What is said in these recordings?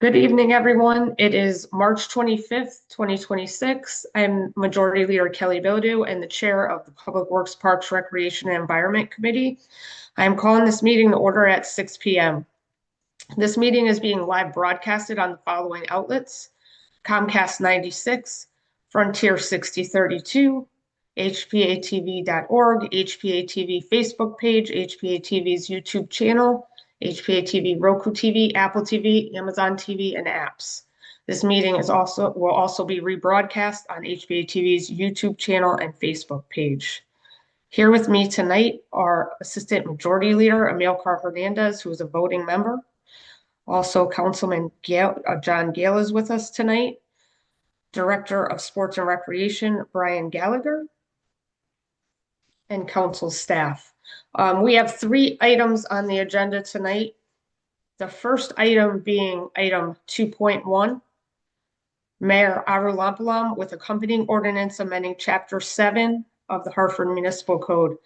Good evening, everyone. It is March 25th, 2026. I'm Majority Leader Kelly Bilodeau and the Chair of the Public Works, Parks, Recreation, and Environment Committee. I am calling this meeting to order at 6 p.m. This meeting is being live broadcasted on the following outlets: Comcast 96, Frontier 6032, HPA-TV.org, HPA-TV Facebook page, HPA-TV's YouTube channel, HPA-TV, Roku TV, Apple TV, Amazon TV, and apps. This meeting will also be rebroadcast on HPA-TV's YouTube channel and Facebook page. Here with me tonight are Assistant Majority Leader Amilcar Hernandez, who is a voting member. Also, Councilman John Gale is with us tonight. Director of Sports and Recreation, Brian Gallagher, and council staff. We have 3 items on the agenda tonight. The first item being item 2.1, Mayor Arulampalam with accompanying ordinance amending Chapter 7 of the Hartford Municipal Code.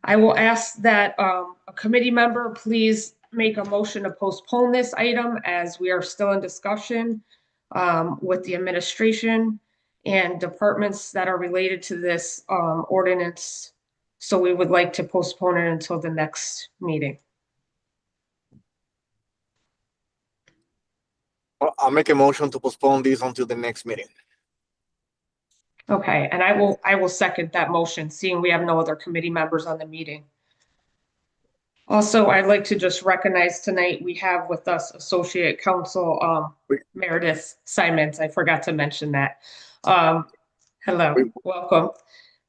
I will ask that a committee member please make a motion to postpone this item as we are still in discussion with the administration and departments that are related to this ordinance. So we would like to postpone it until the next meeting. I'll make a motion to postpone this until the next meeting. Okay, and I will second that motion, seeing we have no other committee members on the meeting. Also, I'd like to just recognize tonight we have with us Associate Counsel Meredith Simons. I forgot to mention that. Hello, welcome.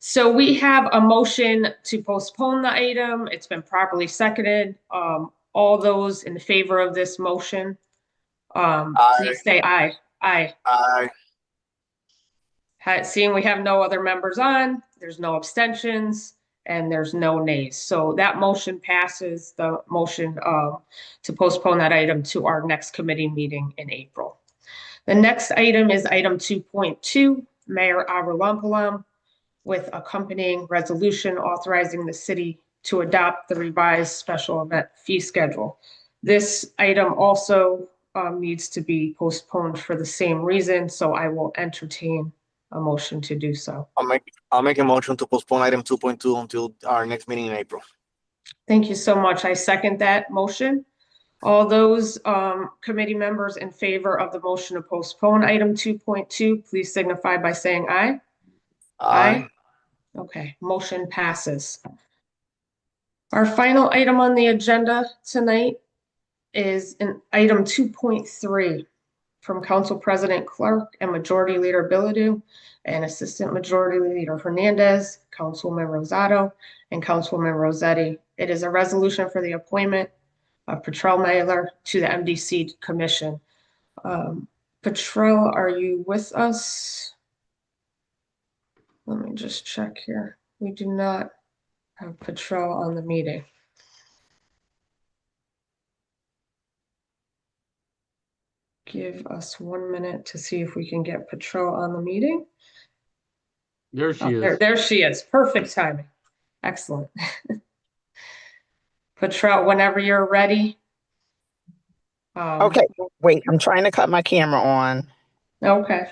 So we have a motion to postpone the item. It's been properly seconded. All those in favor of this motion, please say aye. Aye. Aye. Seeing we have no other members on, there's no abstentions, and there's no nays. So that motion passes. The motion to postpone that item to our next committee meeting in April. The next item is item 2.2, Mayor Arulampalam with accompanying resolution authorizing the city to adopt the revised special event fee schedule. This item also needs to be postponed for the same reason, so I will entertain a motion to do so. I'll make a motion to postpone item 2.2 until our next meeting in April. Thank you so much. I second that motion. All those committee members in favor of the motion to postpone item 2.2, please signify by saying aye. Aye. Okay, motion passes. Our final item on the agenda tonight is an item 2.3 from Council President Clark and Majority Leader Bilodeau and Assistant Majority Leader Hernandez, Councilman Rosato, and Councilman Rossetti. It is a resolution for the appointment of Patrell Mailer to the MDC Commission. Patrell, are you with us? Let me just check here. We do not have Patrell on the meeting. Give us 1 minute to see if we can get Patrell on the meeting. There she is. There she is. Perfect timing. Excellent. Patrell, whenever you're ready. Okay, wait, I'm trying to cut my camera on. Okay.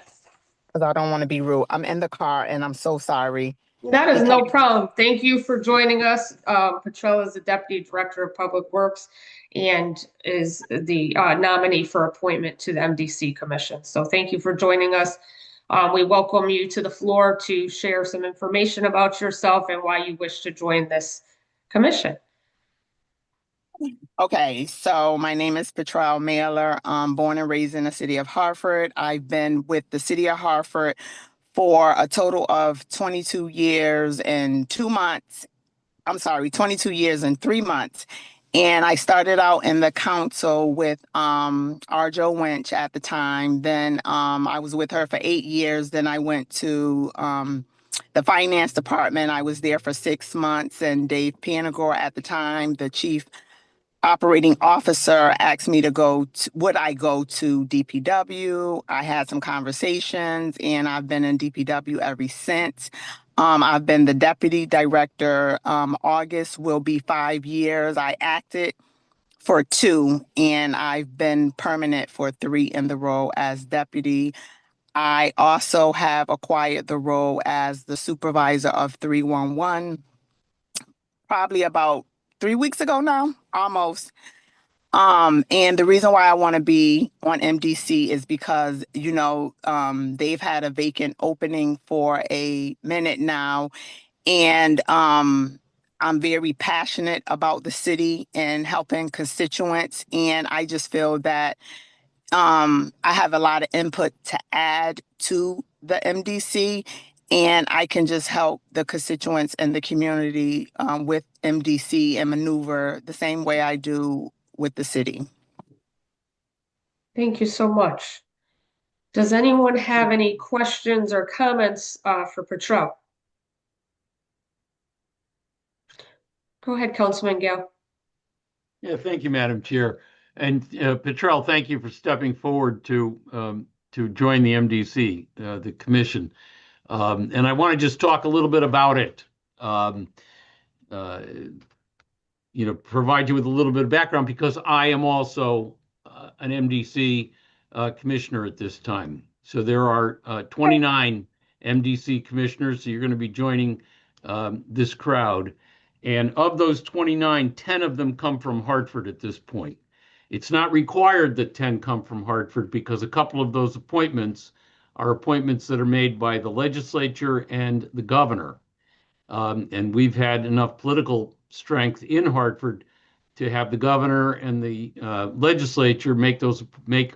Because I don't want to be rude. I'm in the car and I'm so sorry. That is no problem. Thank you for joining us. Patrell is the Deputy Director of Public Works and is the nominee for appointment to the MDC Commission. So thank you for joining us. We welcome you to the floor to share some information about yourself and why you wish to join this commission. Okay, so my name is Patrell Mailer. I'm born and raised in the city of Hartford. I've been with the city of Hartford for a total of 22 years and 2 months. I'm sorry, 22 years and 3 months. And I started out in the council with Arjo Winch at the time. Then I was with her for 8 years. Then I went to the finance department. I was there for 6 months. And Dave Panagor at the time, the chief operating officer, asked me to would I go to DPW? I had some conversations and I've been in DPW ever since. I've been the deputy director. August will be 5 years. I acted for 2, and I've been permanent for 3 in the role as deputy. I also have acquired the role as the supervisor of 311 probably about 3 weeks ago now, almost. And the reason why I want to be on MDC is because, they've had a vacant opening for a minute now. And I'm very passionate about the city and helping constituents. And I just feel that I have a lot of input to add to the MDC, and I can just help the constituents and the community with MDC and maneuver the same way I do with the city. Thank you so much. Does anyone have any questions or comments for Petrell? Go ahead, Councilman Gale. Yeah, thank you, Madam Chair. And Petrell, thank you for stepping forward to join the MDC, the commission. And I want to just talk a little bit about it. Provide you with a little bit of background because I am also an MDC commissioner at this time. So there are 29 MDC commissioners. So you're going to be joining this crowd. And of those 29, 10 of them come from Hartford at this point. It's not required that 10 come from Hartford because a couple of those appointments are appointments that are made by the legislature and the governor. And we've had enough political strength in Hartford to have the governor and the legislature make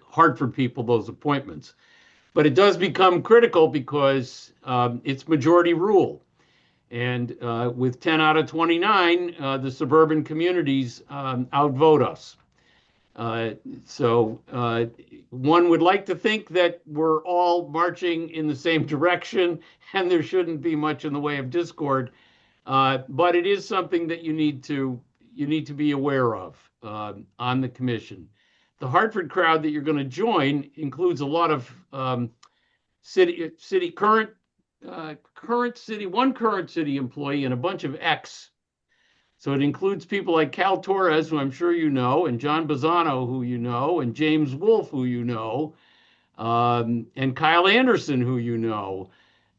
Hartford people those appointments. But it does become critical because it's majority rule. And with 10 out of 29, the suburban communities outvote us. So one would like to think that we're all marching in the same direction and there shouldn't be much in the way of discord. But it is something that you need to be aware of on the commission. The Hartford crowd that you're going to join includes a lot of current city employee and a bunch of ex. So it includes people like Cal Torres, who I'm sure you know, and John Bazzano, who you know, and James Wolfe, who you know, and Kyle Anderson, who you know,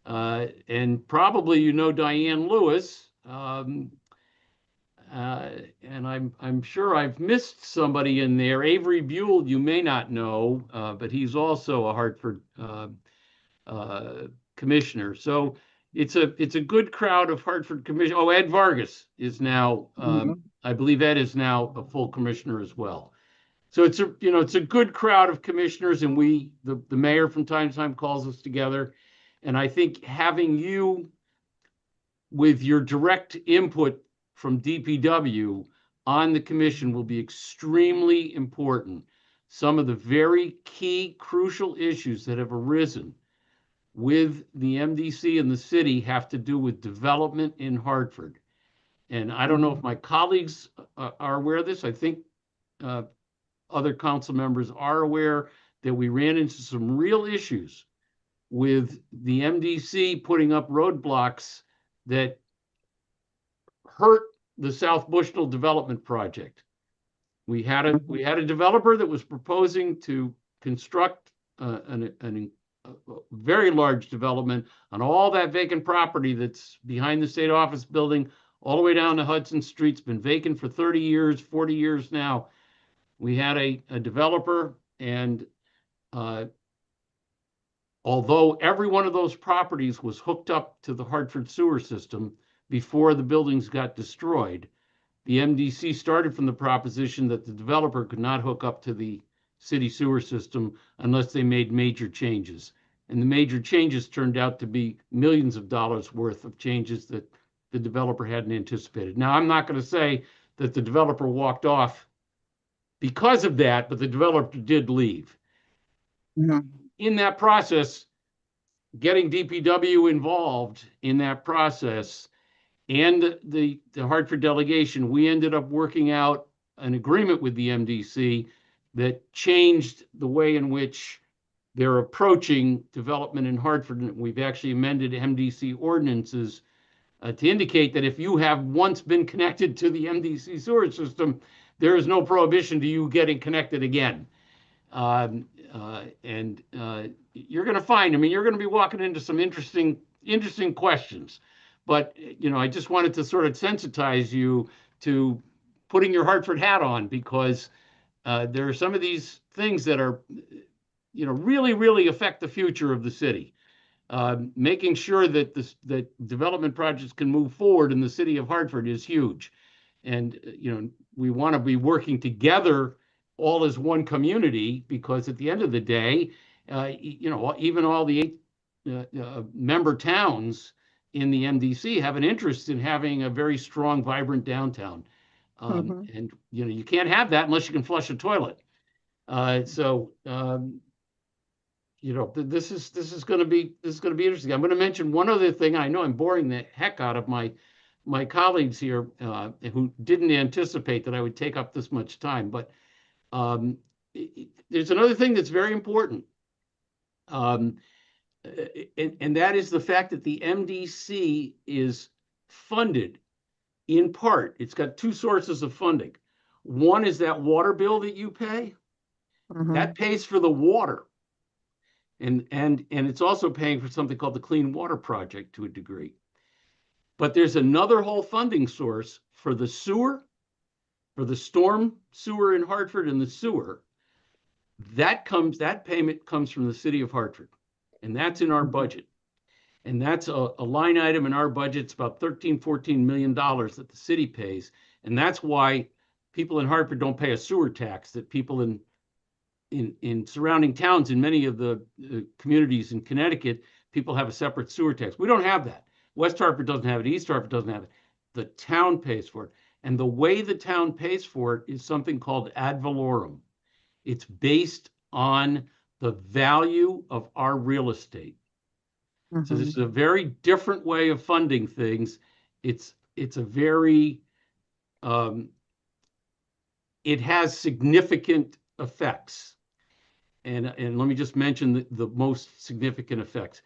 and probably you know Diane Lewis. And I'm sure I've missed somebody in there. Avery Buell, you may not know, but he's also a Hartford commissioner. So it's a good crowd of Hartford commissioners. Oh, Ed Vargas is now, I believe Ed is now a full commissioner as well. So it's a good crowd of commissioners, and the mayor from time to time calls us together. And I think having you with your direct input from DPW on the commission will be extremely important. Some of the very key, crucial issues that have arisen with the MDC and the city have to do with development in Hartford. And I don't know if my colleagues are aware of this. I think other council members are aware that we ran into some real issues with the MDC putting up roadblocks that hurt the South Bushnell development project. We had a developer that was proposing to construct a very large development on all that vacant property that's behind the state office building, all the way down to Hudson Street. It's been vacant for 30 years, 40 years now. We had a developer, and although every one of those properties was hooked up to the Hartford sewer system before the buildings got destroyed, the MDC started from the proposition that the developer could not hook up to the city sewer system unless they made major changes. And the major changes turned out to be millions of dollars worth of changes that the developer hadn't anticipated. Now, I'm not going to say that the developer walked off because of that, but the developer did leave. In that process, getting DPW involved in that process and the Hartford delegation, we ended up working out an agreement with the MDC that changed the way in which they're approaching development in Hartford. And we've actually amended MDC ordinances to indicate that if you have once been connected to the MDC sewer system, there is no prohibition to you getting connected again. You're going to find, I mean, you're going to be walking into some interesting questions. But, you know, I just wanted to sort of sensitize you to putting your Hartford hat on, because there are some of these things that are, you know, really, really affect the future of the city. Making sure that that development projects can move forward in the city of Hartford is huge. And, you know, we want to be working together all as one community, because at the end of the day, you know, even all the 8 member towns in the MDC have an interest in having a very strong, vibrant downtown. And, you know, you can't have that unless you can flush a toilet. You know, this is going to be interesting. I'm going to mention one other thing. I know I'm boring the heck out of my colleagues here who didn't anticipate that I would take up this much time, but there's another thing that's very important. And that is the fact that the MDC is funded in part. It's got 2 sources of funding. One is that water bill that you pay. That pays for the water. And it's also paying for something called the Clean Water Project to a degree. But there's another whole funding source for the sewer, for the storm sewer in Hartford and the sewer. That payment comes from the city of Hartford, and that's in our budget. And that's a line item in our budget. It's about $13–14 million that the city pays. And that's why people in Hartford don't pay a sewer tax that people in surrounding towns, in many of the communities in Connecticut, people have a separate sewer tax. We don't have that. West Hartford doesn't have it. East Hartford doesn't have it. The town pays for it. And the way the town pays for it is something called ad valorem. It's based on the value of our real estate. So this is a very different way of funding things. It's a very, it has significant effects. And let me just mention the most significant effects.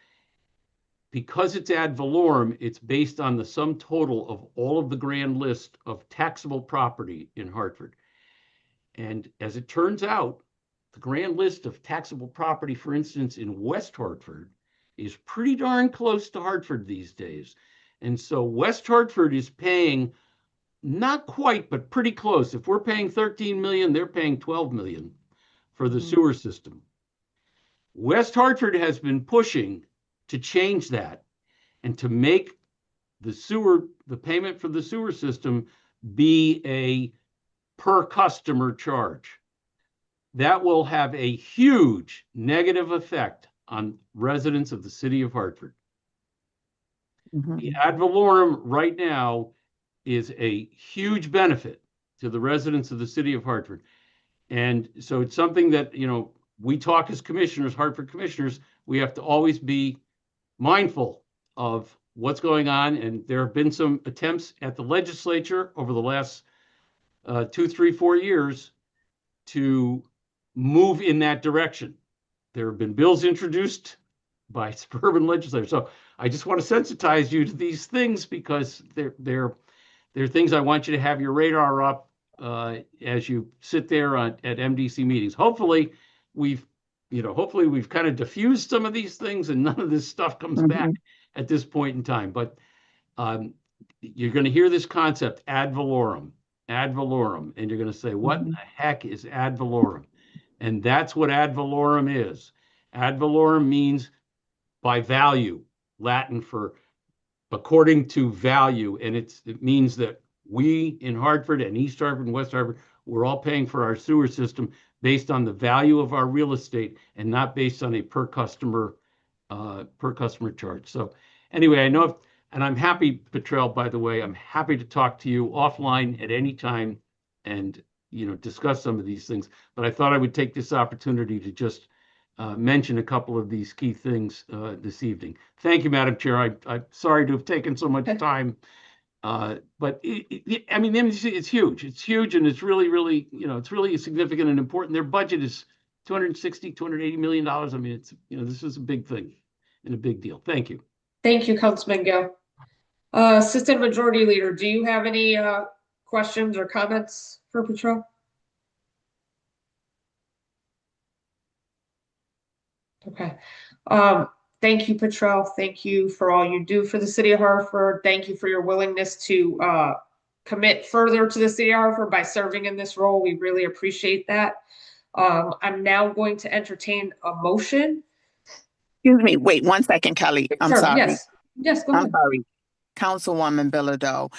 Because it's ad valorem, it's based on the sum total of all of the grand list of taxable property in Hartford. And as it turns out, the grand list of taxable property, for instance, in West Hartford, is pretty darn close to Hartford these days. And so West Hartford is paying, not quite, but pretty close. If we're paying 13 million, they're paying 12 million for the sewer system. West Hartford has been pushing to change that and to make the payment for the sewer system be a per customer charge. That will have a huge negative effect on residents of the city of Hartford. The ad valorem right now is a huge benefit to the residents of the city of Hartford. And so it's something that, you know, we talk as commissioners, Hartford commissioners, we have to always be mindful of what's going on. And there have been some attempts at the legislature over the last 2, 3, 4 years to move in that direction. There have been bills introduced by suburban legislators. So I just want to sensitize you to these things, because they're things I want you to have your radar up as you sit there at MDC meetings. Hopefully we've kind of diffused some of these things and none of this stuff comes back at this point in time. But you're going to hear this concept, ad valorem, and you're going to say, what the heck is ad valorem? And that's what ad valorem is. Ad valorem means by value, Latin for according to value. And it means that we in Hartford and East Hartford and West Hartford, we're all paying for our sewer system based on the value of our real estate and not based on a per customer charge. So anyway, I know, and I'm happy, Petrel, by the way, I'm happy to talk to you offline at any time and, you know, discuss some of these things. But I thought I would take this opportunity to just mention a couple of these key things this evening. Thank you, Madam Chair. I'm sorry to have taken so much time. But I mean, it's huge. It's huge, and it's really, really, you know, it's really significant and important. Their budget is $280 million. I mean, it's, you know, this is a big thing and a big deal. Thank you. Thank you, Councilman Gill. Assistant Majority Leader, do you have any questions or comments for for Patrol? Okay. Thank you, Patrol. Thank you for all you do for the city of Hartford. Thank you for your willingness to commit further to the city of Hartford by serving in this role. We really appreciate that. I'm now going to entertain a motion. Excuse me, wait 1 second, Kelly. I'm Sure, sorry. yes. Yes, go I'm ahead. sorry. Councilwoman Bilodeau.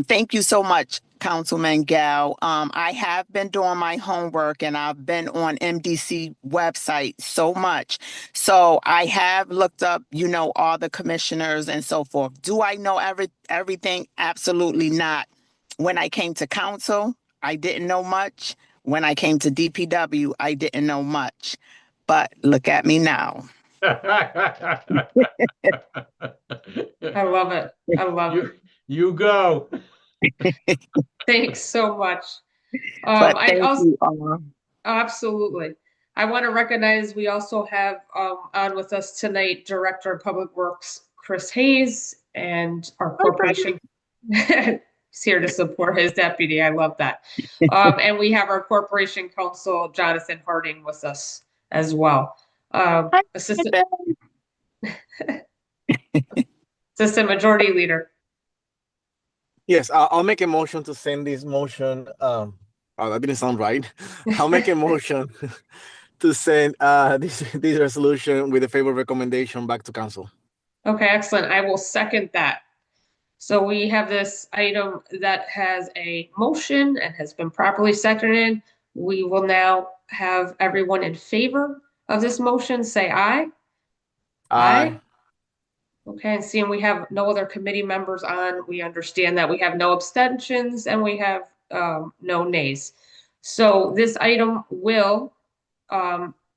Thank you so much, Councilman Gal. I have been doing my homework and I've been on MDC website so much. So I have looked up, all the commissioners and so forth. Do I know everything? Absolutely not. When I came to council, I didn't know much. When I came to DPW, I didn't know much. But look at me now. I love it. I love it. You go. Thanks so much. But I thank also you. absolutely. I want to recognize we also have on with us tonight Director of Public Works Chris Hayes and our corporation. He's here to support his deputy. I love that. And we have our corporation counsel Jonathan Harding with us as well. Assistant Majority Leader. Yes, I'll make a motion to send this motion. Oh, that didn't sound right. I'll make a motion to send this resolution with a favorable recommendation back to council. Okay, excellent. I will second that. So we have this item that has a motion and has been properly seconded. We will now have everyone in favor of this motion say aye. Aye. Okay, and seeing we have no other committee members on, we understand that we have no abstentions and we have no nays. So this item will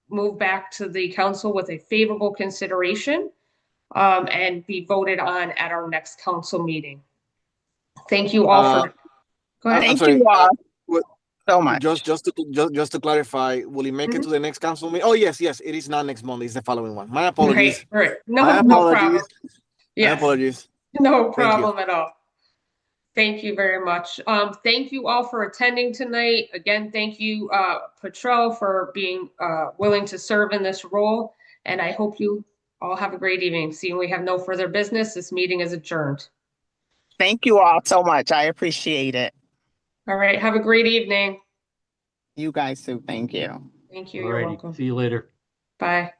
move back to the council with a favorable consideration and be voted on at our next council meeting. Thank you all for. Go ahead. Thank you all so much. Just to clarify, will it make it to the next council meeting? Oh yes, it is not next Monday. It's the following one. My apologies. Right. No, My no apologies. problem. Yes. My apologies. No problem at all. Thank you very much. Thank you all for attending tonight. Again, thank you, Patrol, for being willing to serve in this role. And I hope you all have a great evening. Seeing we have no further business, this meeting is adjourned. Thank you all so much. I appreciate it. All right. Have a great evening. You guys too. Thank you. Thank you. All You're righty. welcome. See you later. Bye.